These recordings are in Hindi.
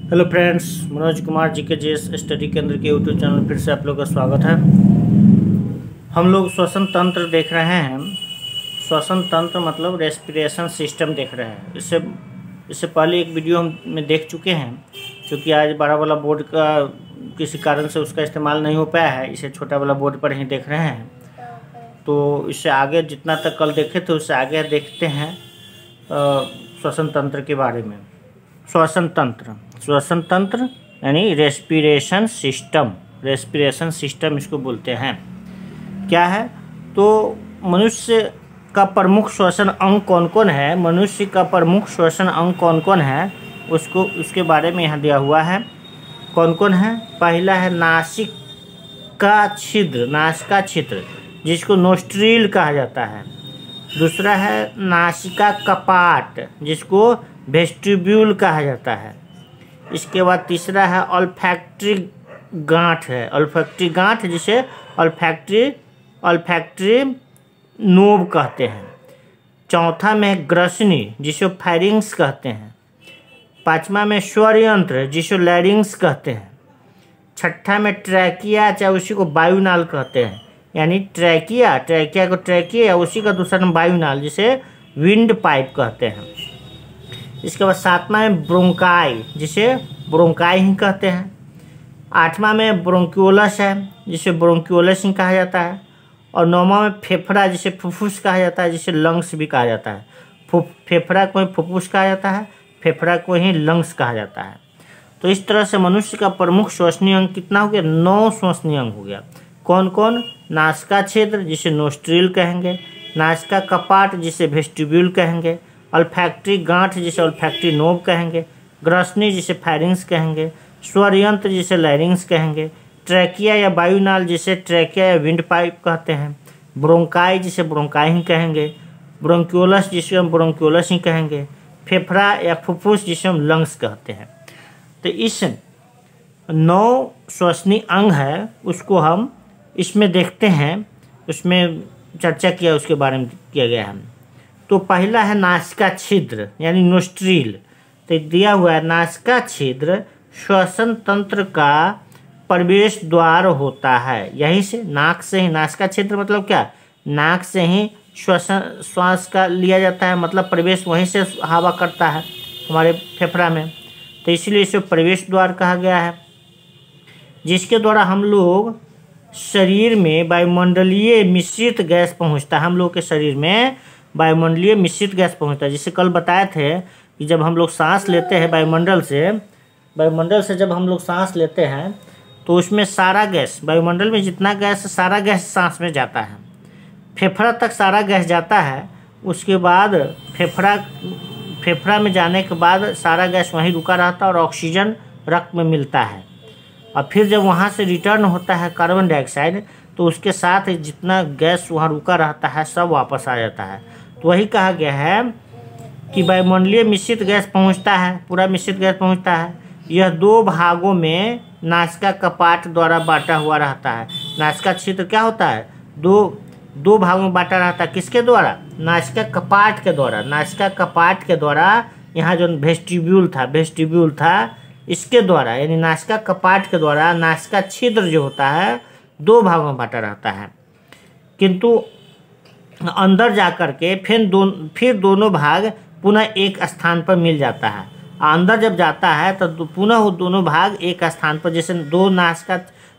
हेलो फ्रेंड्स, मनोज कुमार जी के जेएस स्टडी केंद्र के यूट्यूब चैनल फिर से आप लोग का स्वागत है। हम लोग श्वसन तंत्र देख रहे हैं। श्वसन तंत्र मतलब रेस्पिरेशन सिस्टम देख रहे हैं। इससे पहले एक वीडियो हम देख चुके हैं, क्योंकि आज बड़ा वाला बोर्ड का किसी कारण से उसका इस्तेमाल नहीं हो पाया है, इसे छोटा वाला बोर्ड पर ही देख रहे हैं। तो इससे आगे जितना तक कल देखे थे उससे आगे देखते हैं श्वसन तंत्र के बारे में। श्वसन तंत्र यानी रेस्पिरेशन सिस्टम इसको बोलते हैं। क्या है तो मनुष्य का प्रमुख श्वसन अंग कौन कौन है, मनुष्य का प्रमुख श्वसन अंग कौन कौन है उसके बारे में यहाँ दिया हुआ है। कौन कौन है? पहला है नासिका छिद्र जिसको नोस्ट्रिल कहा जाता है। दूसरा है नासिका कपाट जिसको वेस्टिब्यूल कहा जाता है। इसके बाद तीसरा है ऑल्फैक्टरी गांठ जिसे ऑल्फैक्टरी नोब कहते हैं। चौथा में ग्रसनी जिसे फायरिंग्स कहते हैं। पांचवा में स्वर यंत्र जिसे लैरिंग्स कहते हैं। छठा में ट्रैकिया चाहे उसी को वायुनाल कहते हैं, यानी ट्रैकिया को ट्रैकिया या उसी का दूसरा नाम वायुनाल जिसे विंड पाइप कहते हैं। इसके बाद सातवां में ब्रोंकाई जिसे ब्रोंकाई ही कहते हैं। आठवां में ब्रोंक्यूलस है जिसे ब्रोंक्यूलस ही कहा जाता है। और नौवां में फेफड़ा जिसे फुफ्फुस कहा जाता है, जिसे लंग्स भी कहा जाता है। फेफड़ा को ही फुफ्फुस कहा जाता है, फेफड़ा को ही लंग्स कहा जाता है। तो इस तरह से मनुष्य का प्रमुख श्वसनीय अंग कितना हो गया? 9 श्वसनीय अंग हो गया। कौन कौन? नासिका छिद्र जिसे नोस्ट्रिल कहेंगे, नासिका कपाट जिसे वेस्टिब्यूल कहेंगे, ऑल्फैक्टरी गांठ जिसे ऑल्फैक्टरी नोब कहेंगे, ग्रसनी जिसे फायरिंग्स कहेंगे, स्वर यंत्र जिसे लैरिंग्स कहेंगे, ट्रैकिया या वायुनाल जिसे ट्रैकिया या विंड पाइप कहते हैं, ब्रोंकाई जिसे ब्रोंकाई ही कहेंगे, ब्रोंक्यूलस जिसे हम ब्रोंक्यूलस ही कहेंगे, फेफड़ा या फुफ्फुस जिसे हम लंग्स कहते हैं। तो इस 9 श्वसनीय अंग है उसको हम इसमें देखते हैं, उसमें चर्चा किया, उसके बारे में किया गया है। तो पहला है नासिका छिद्र यानी नोस्ट्रिल। तो दिया हुआ है नासिका छिद्र श्वसन तंत्र का प्रवेश द्वार होता है। यहीं से नाक से ही, नासिका छिद्र मतलब क्या? नाक से ही श्वास का लिया जाता है, मतलब प्रवेश वहीं से हवा करता है हमारे फेफड़ा में, तो इसलिए इसे प्रवेश द्वार कहा गया है। जिसके द्वारा हम लोग शरीर में वायुमंडलीय मिश्रित गैस पहुंचता है। हम लोग के शरीर में वायुमंडलीय मिश्रित गैस पहुंचता है। जिसे कल बताए थे कि जब हम लोग सांस लेते हैं वायुमंडल से जब हम लोग सांस लेते हैं तो उसमें सारा गैस, वायुमंडल में जितना गैस, सारा गैस सांस में जाता है। फेफड़ा तक सारा गैस जाता है। उसके बाद फेफड़ा में जाने के बाद सारा गैस वहीं रुका रहता है और ऑक्सीजन रक्त में मिलता है। और फिर जब वहाँ से रिटर्न होता है कार्बन डाइऑक्साइड, तो उसके साथ जितना गैस वहाँ रुका रहता है सब वापस आ जाता है। तो वही कहा गया है कि वायुमंडलीय मिश्रित गैस पहुँचता है, पूरा मिश्रित गैस पहुँचता है। यह 2 भागों में नासिका कपाट द्वारा बांटा हुआ रहता है। नासिका छिद्र क्या होता है? दो भागों में बांटा रहता है। किसके द्वारा? नासिका कपाट के द्वारा। नासिका कपाट के द्वारा यहाँ जो वेस्टिब्यूल था इसके द्वारा, यानी नासिका कपाट के द्वारा नासिका छिद्र जो होता है 2 भागों में बांटा रहता है। किंतु अंदर जाकर के फिर दोनों भाग पुनः एक स्थान पर मिल जाता है। अंदर जब जाता है तो पुनः वो दोनों भाग एक स्थान पर, जैसे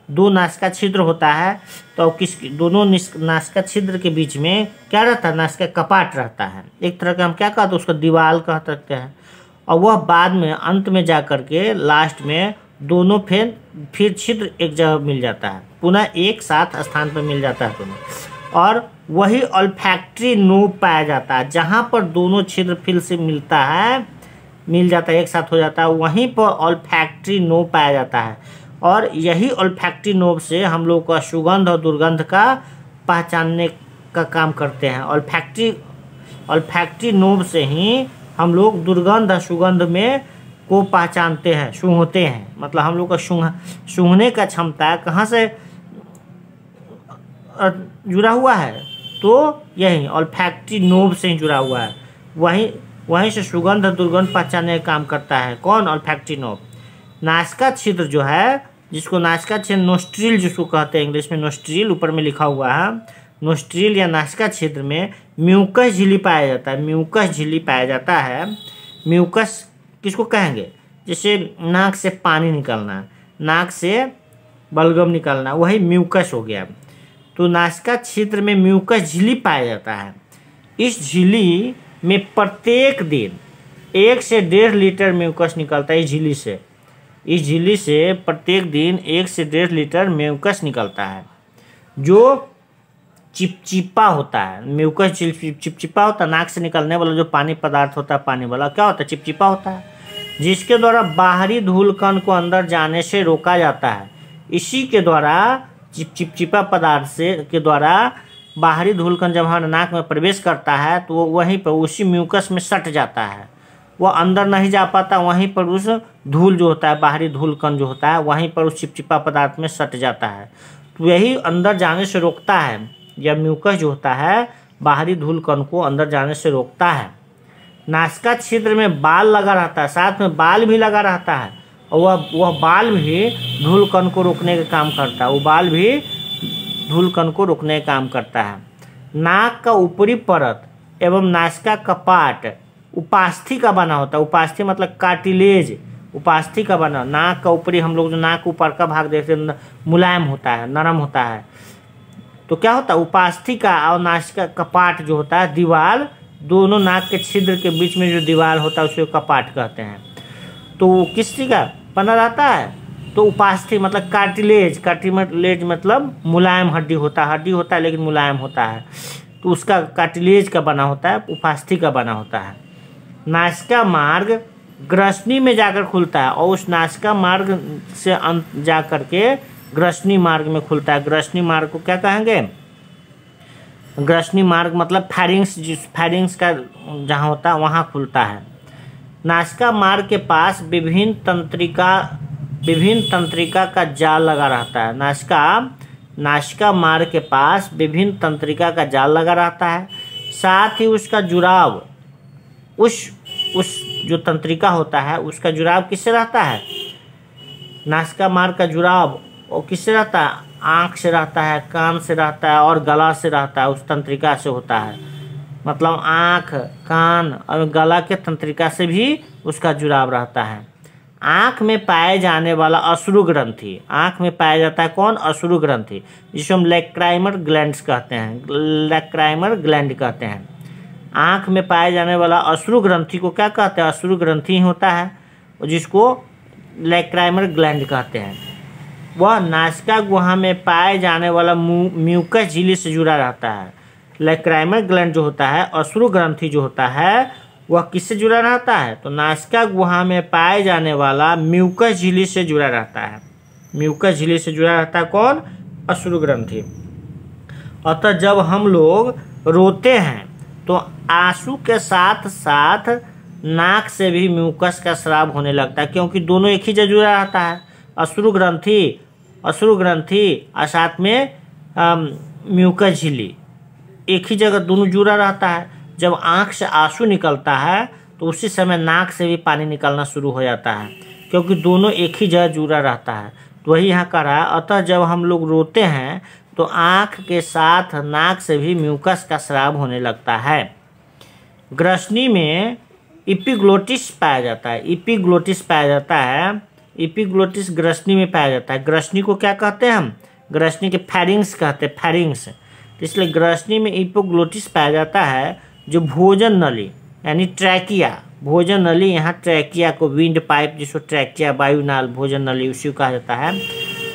दो नासिका छिद्र होता है तो दोनों नासिका छिद्र के बीच में क्या रहता है? नासिका कपाट रहता है। एक तरह का हम क्या कहते हैं उसको? दीवार कह सकते हैं। और वह बाद में अंत में जा कर के लास्ट में दोनों फिर छिद्र एक जगह मिल जाता है, पुनः एक साथ स्थान पर मिल जाता है दोनों। और वही ऑल्फैक्टरी नोब पाया जाता है, जहाँ पर दोनों छिद्र फिर से मिल जाता है, एक साथ हो जाता है, वहीं पर ऑल्फैक्टरी नोब पाया जाता है। और यही ऑल्फैक्टरी नोब से हम लोग का सुगंध और दुर्गंध का पहचानने का काम करते हैं। ऑल्फैक्टरी नोब से ही हम लोग दुर्गंध और सुगंध में को पहचानते हैं, सूंघते हैं। मतलब हम लोग का सूंघने का क्षमता कहाँ से जुड़ा हुआ है? तो यही ऑल्फैक्टरी नोब से ही जुड़ा हुआ है। वहीं से सुगंध दुर्गंध पहचानने का काम करता है। कौन? Olfactory knob. नासिका छिद्र जो है, जिसको नासिका छिद्र नोस्ट्रिल जिसको कहते हैं इंग्लिश में, नोस्ट्रिल ऊपर में लिखा हुआ है, नोस्ट्रिल या नासिका छिद्र में म्यूकस झिल्ली पाया जाता है। म्यूकस झिल्ली पाया जाता है। म्यूकस किसको कहेंगे? जैसे नाक से पानी निकलना, नाक से बलगम निकलना, वही म्यूकस हो गया। तो नासिका छिद्र में म्यूकस झिल्ली पाया जाता है। इस झिल्ली में प्रत्येक दिन 1 से 1.5 लीटर म्यूकस निकलता है। इस झिल्ली से प्रत्येक दिन 1 से 1.5 लीटर म्यूकस निकलता है, जो चिपचिपा होता है। म्यूकस चिपचिपा होता है। नाक से निकलने वाला जो पानी पदार्थ होता है, पानी वाला क्या होता है? चिपचिपा होता है, जिसके द्वारा बाहरी धूल कण को अंदर जाने से रोका जाता है। इसी के द्वारा चिपचिपा पदार्थ के द्वारा बाहरी धूल कण जब हमारे नाक में प्रवेश करता है तो वो वहीं पर उसी म्यूकस में सट जाता है। वो अंदर नहीं जा पाता, वहीं पर उस धूल जो होता है, बाहरी धूल कण जो होता है, वहीं पर उस चिपचिपा पदार्थ में सट जाता है। तो यही अंदर जाने से रोकता है। यह म्यूकस जो होता है बाहरी धूल कण को अंदर जाने से रोकता है। नासिका छिद्र में बाल लगा रहता है, साथ में बाल भी लगा रहता है, और वह बाल भी धूल कण को रोकने का काम करता है। वो बाल भी धूल कण को रोकने का काम करता है। नाक का ऊपरी परत एवं नासिका कपाट उपास्थि का बना होता है। उपास्थि मतलब कार्टिलेज, उपास्थि का बना। नाक का ऊपरी, हम लोग जो नाक ऊपर का भाग देखते हैं मुलायम होता है, नरम होता है, तो क्या होता है? उपास्थि का और नासिका कपाट जो होता है, दीवार, दोनों नाक के छिद्र के बीच में जो दीवार होता है उसे कपाट कहते हैं। तो वो किस चीज़ का बना रहता है? तो उपास्थि मतलब कार्टिलेज। कार्टिलेज मतलब मुलायम हड्डी होता है लेकिन मुलायम होता है, तो उसका कार्टिलेज का बना होता है, उपास्थि का बना होता है। नासिका मार्ग ग्रसनी में जाकर खुलता है, और उस नासिका मार्ग से जा करके ग्रसनी मार्ग में खुलता है। ग्रसनी मार्ग को क्या कहेंगे? ग्रसनी मार्ग मतलब फैरिंग्स का जहाँ होता है वहाँ खुलता है। नासिका मार्ग के पास विभिन्न तंत्रिका का जाल लगा रहता है। नासिका मार्ग के पास विभिन्न तंत्रिका का जाल लगा रहता है। साथ ही उसका जुड़ाव, उस जो तंत्रिका होता है उसका जुड़ाव किससे रहता है? नासिका मार्ग का जुड़ाव और किससे रहता है? आँख से रहता है, कान से रहता है और गला से रहता है। उस तंत्रिका से होता है, मतलब आँख, कान और गला के तंत्रिका से भी उसका जुड़ाव रहता है। आँख में पाए जाने वाला अश्रु ग्रंथि, आँख में पाया जाता है कौन? अश्रु ग्रंथि, जिसे हम लैक्राइमर ग्लैंड्स कहते हैं, लैक्राइमर ग्लैंड कहते हैं। आँख में पाए जाने वाला अश्रु ग्रंथि को क्या कहते हैं? अश्रु ग्रंथि ही होता है, जिसको लैक्राइमर ग्लैंड कहते हैं। वह नासिका गुहा में पाए जाने वाला म्यूकस झिल्ली से जुड़ा रहता है। लैक्राइमर ग्लैंड जो होता है, अश्रु ग्रंथि जो होता है, वह किससे जुड़ा रहता है? तो नासिका गुहा में पाए जाने वाला म्यूकस झिल्ली से जुड़ा रहता है। म्यूकस झिल्ली से जुड़ा रहता है कौन? अश्रु ग्रंथि। अतः जब हम लोग रोते हैं तो आंसू के साथ साथ नाक से भी म्यूकस का स्राव होने लगता है, क्योंकि दोनों एक ही जगह जुड़ा रहता है। अश्रु ग्रंथि और साथ में म्यूकस झिल्ली एक ही जगह दोनों जुड़ा रहता है। जब आँख से आंसू निकलता है तो उसी समय नाक से भी पानी निकलना शुरू हो जाता है, क्योंकि दोनों एक ही जगह जुड़ा रहता है। तो वही यहाँ कह रहा है, अतः जब हम लोग रोते हैं तो आँख के साथ नाक से भी म्यूकस का स्राव होने लगता है। ग्रसनी में इपिग्लोटिस पाया जाता है। इपिग्लोटिस ग्रसनी में पाया जाता है। ग्रसनी को क्या कहते हैं हम? ग्रसनी के फैरिंग्स कहते हैं, फैरिंग्स। इसलिए ग्रसनी में इपिग्लोटिस पाया जाता है, जो भोजन नली यानी ट्रैकिया, भोजन नली, यहाँ ट्रैकिया को विंड पाइप जिसको ट्रैकिया, वायुनाल, भोजन नली उसी को कहा जाता है।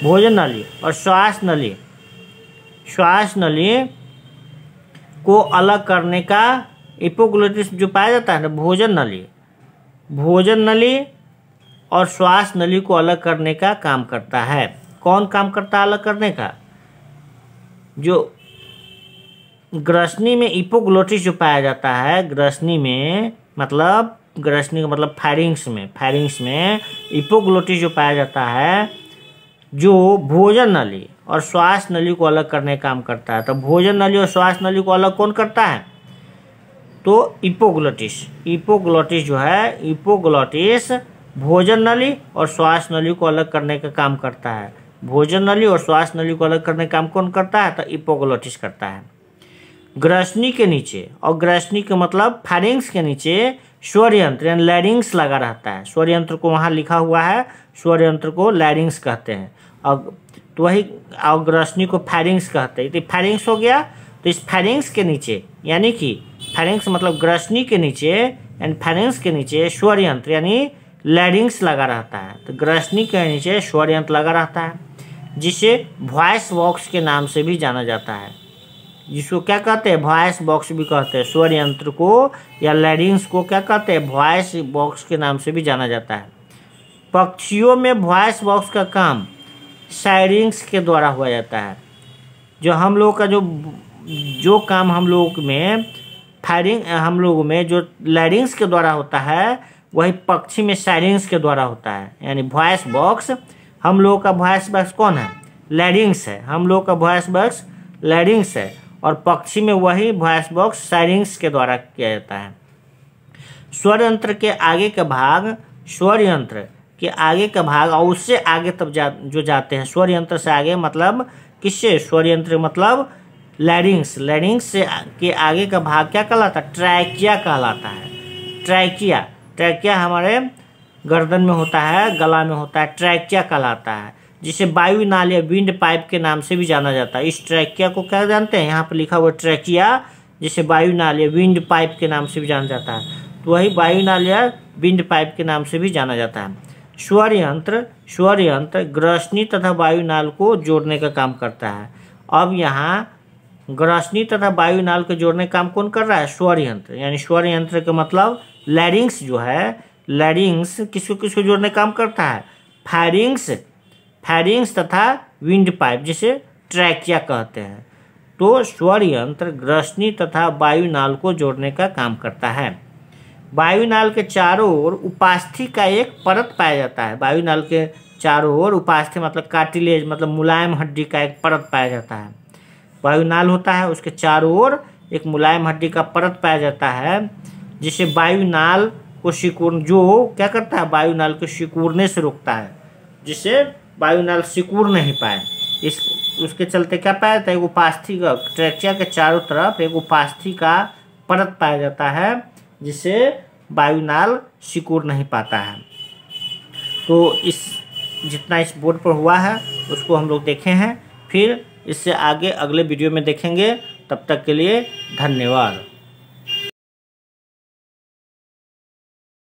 भोजन नली और श्वास नली को अलग करने का इपिग्लोटिस जो पाया जाता है ना, भोजन नली और श्वास नली को अलग करने का काम करता है। कौन काम करता है अलग करने का? जो ग्रसनी में इपोग्लोटिस जो पाया जाता है, ग्रसनी का मतलब फैरिंग्स में इपोग्लोटिस जो पाया जाता है, जो भोजन नली और श्वास नली को अलग करने का काम करता है। तो भोजन नली और श्वास नली को अलग कौन करता है? तो इपोग्लोटिस जो है, इपोग्लोटिस भोजन नली और श्वास नली को अलग करने का काम करता है। भोजन नली और श्वास नली को अलग करने का काम कौन करता है? तो इपोग्लोटिस करता है। ग्रसनी के नीचे, और ग्रसनी के मतलब फैरिंग्स के नीचे स्वर यंत्र यानी लैरिंग्स लगा रहता है। स्वर यंत्र को वहाँ लिखा हुआ है, स्वर यंत्र को लैरिंग्स कहते हैं। और तो वही ग्रसनी को फैरिंग्स कहते हैं। तो फैरिंग्स हो गया। तो इस फैरिंग्स के नीचे यानी कि फैरिंग्स मतलब ग्रसनी के नीचे यानी फैरिंग्स के नीचे स्वर यंत्र यानी लैरिंग्स लगा रहता है। तो ग्रसनी के नीचे स्वर यंत्र लगा रहता है, जिसे वॉइस बॉक्स के नाम से भी जाना जाता है। जिसको क्या कहते हैं? वॉइस बॉक्स भी कहते हैं। स्वर यंत्र को या लैरिंग्स को क्या कहते हैं? वॉइस बॉक्स के नाम से भी जाना जाता है। पक्षियों में वॉइस बॉक्स का काम साइरिंग्स के द्वारा हुआ जाता है। जो हम लोग का जो काम हम लोग में जो लैरिंग्स के द्वारा होता है, वही पक्षी में साइरिंग्स के द्वारा होता है। यानी वॉइस बॉक्स, हम लोग का वॉइस बॉक्स कौन है? लैरिंग्स है। हम लोग का वॉइस बॉक्स लैरिंग्स है, और पक्षी में वही वॉइस बॉक्स साइरिंग्स के द्वारा किया जाता है। स्वर यंत्र के आगे का भाग, स्वर यंत्र के आगे का भाग और उससे आगे तब जो जाते हैं, स्वर यंत्र से आगे मतलब किससे? स्वर यंत्र मतलब लैरिंग्स। लैरिंग्स से के आगे का भाग क्या कहलाता है? ट्रैकिया कहलाता है। ट्रैकिया हमारे गर्दन में होता है, गला में होता है, ट्रैकिया कहलाता है, जिसे वायु नाल या विंड पाइप के नाम से भी जाना जाता है। इस ट्रैकिया को क्या जानते हैं? यहाँ पर लिखा हुआ ट्रैकिया, जिसे वायु नाल या विंड पाइप के नाम से भी जाना जाता है। तो वही वायु नाल या विंड पाइप के नाम से भी जाना जाता है। स्वर यंत्र ग्रसनी तथा वायु नाल को जोड़ने का काम करता है। अब यहाँ ग्रसनी तथा वायु नाल को जोड़ने का काम कौन कर रहा है? स्वर यंत्र। यानी स्वर यंत्र का मतलब लैरिंग्स जो है, लैरिंग्स किसको जोड़ने का काम करता है? फैरिंग्स तथा विंड पाइप, जिसे ट्रैकिया कहते हैं। तो स्वर यंत्र ग्रसनी तथा वायु नाल को जोड़ने का काम करता है। वायु नाल के चारों ओर उपास्थि का एक परत पाया जाता है। वायु नाल के चारों ओर उपास्थि मतलब कार्टिलेज मतलब मुलायम हड्डी का एक परत पाया जाता है। वायु नाल होता है, उसके चारों ओर एक मुलायम हड्डी का परत पाया जाता है, जिसे वायु नाल को जो क्या करता है? वायु नाल को सिकुड़ने से रोकता है, जिससे वायु नाल सिकुड़ नहीं पाए। उसके चलते क्या पाया जाता है? एक उपास्थि का, ट्रैकिया के चारों तरफ एक उपास्थि का परत पाया जाता है, जिससे वायु नाल सिकुड़ नहीं पाता है। तो जितना इस बोर्ड पर हुआ है उसको हम लोग देखे हैं। फिर इससे आगे अगले वीडियो में देखेंगे। तब तक के लिए धन्यवाद।